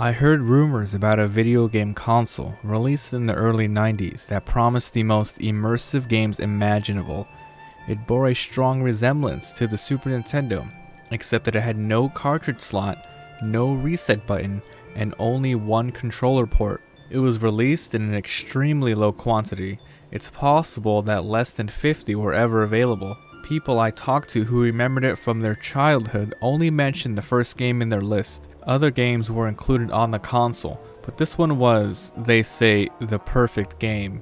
I heard rumors about a video game console released in the early 90s that promised the most immersive games imaginable. It bore a strong resemblance to the Super Nintendo, except that it had no cartridge slot, no reset button, and only one controller port. It was released in an extremely low quantity. It's possible that less than 50 were ever available. People I talked to who remembered it from their childhood only mentioned the first game in their list. Other games were included on the console, but this one was, they say, the perfect game.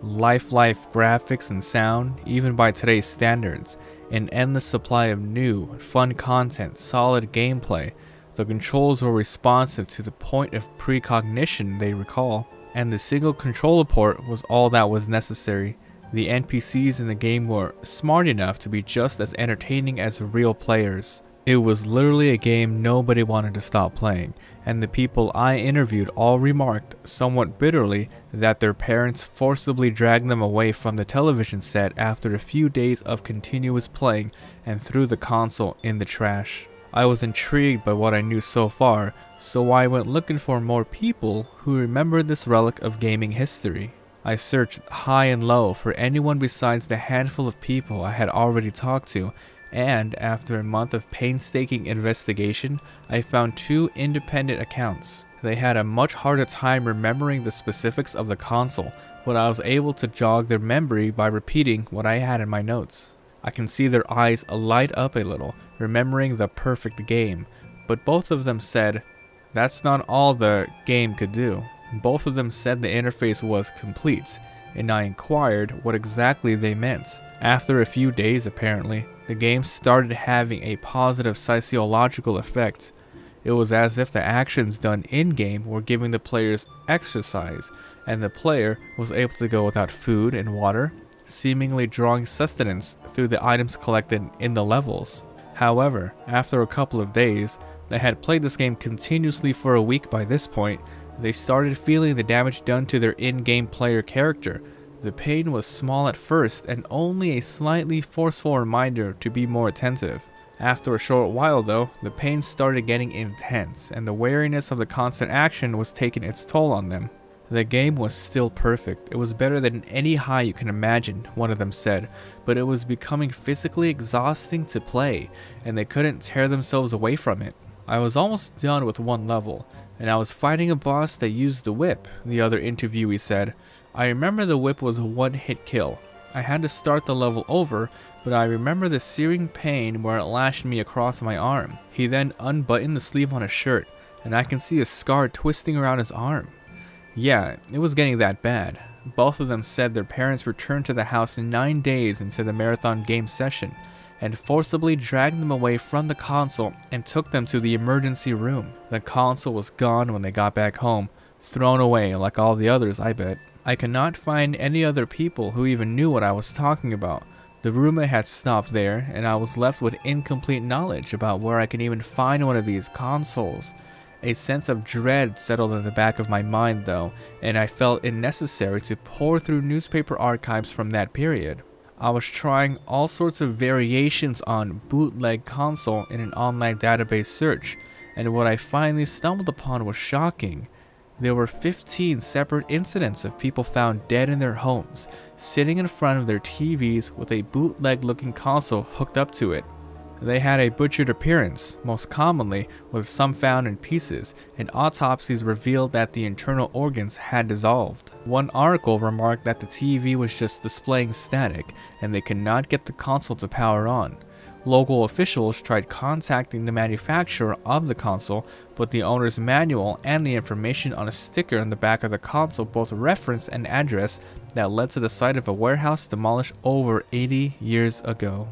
Lifelike graphics and sound, even by today's standards, an endless supply of new, fun content, solid gameplay. The controls were responsive to the point of precognition they recall, and the single controller port was all that was necessary. The NPCs in the game were smart enough to be just as entertaining as real players. It was literally a game nobody wanted to stop playing, and the people I interviewed all remarked, somewhat bitterly, that their parents forcibly dragged them away from the television set after a few days of continuous playing and threw the console in the trash. I was intrigued by what I knew so far, so I went looking for more people who remembered this relic of gaming history. I searched high and low for anyone besides the handful of people I had already talked to, and after a month of painstaking investigation, I found two independent accounts. They had a much harder time remembering the specifics of the console, but I was able to jog their memory by repeating what I had in my notes. I can see their eyes light up a little, remembering the perfect game, but both of them said, that's not all the game could do. Both of them said the interface was complete, and I inquired what exactly they meant. After a few days apparently, the game started having a positive psychological effect. It was as if the actions done in-game were giving the players exercise, and the player was able to go without food and water, seemingly drawing sustenance through the items collected in the levels. However, after a couple of days, they had played this game continuously for a week by this point, they started feeling the damage done to their in-game player character. The pain was small at first and only a slightly forceful reminder to be more attentive. After a short while though, the pain started getting intense and the wariness of the constant action was taking its toll on them. The game was still perfect. It was better than any high you can imagine, one of them said, but it was becoming physically exhausting to play and they couldn't tear themselves away from it. I was almost done with one level, and I was fighting a boss that used the whip, the other interviewee said. I remember the whip was a one-hit kill. I had to start the level over, but I remember the searing pain where it lashed me across my arm. He then unbuttoned the sleeve on his shirt, and I can see a scar twisting around his arm. Yeah, it was getting that bad. Both of them said their parents returned to the house 9 days into the marathon game session, and forcibly dragged them away from the console and took them to the emergency room. The console was gone when they got back home, thrown away like all the others, I bet. I could not find any other people who even knew what I was talking about. The rumor had stopped there, and I was left with incomplete knowledge about where I could even find one of these consoles. A sense of dread settled in the back of my mind though, and I felt it necessary to pore through newspaper archives from that period. I was trying all sorts of variations on bootleg console in an online database search, and what I finally stumbled upon was shocking. There were 15 separate incidents of people found dead in their homes, sitting in front of their TVs with a bootleg looking console hooked up to it. They had a butchered appearance, most commonly with some found in pieces, and autopsies revealed that the internal organs had dissolved. One article remarked that the TV was just displaying static, and they could not get the console to power on. Local officials tried contacting the manufacturer of the console, but the owner's manual and the information on a sticker on the back of the console both referenced an address that led to the site of a warehouse demolished over 80 years ago.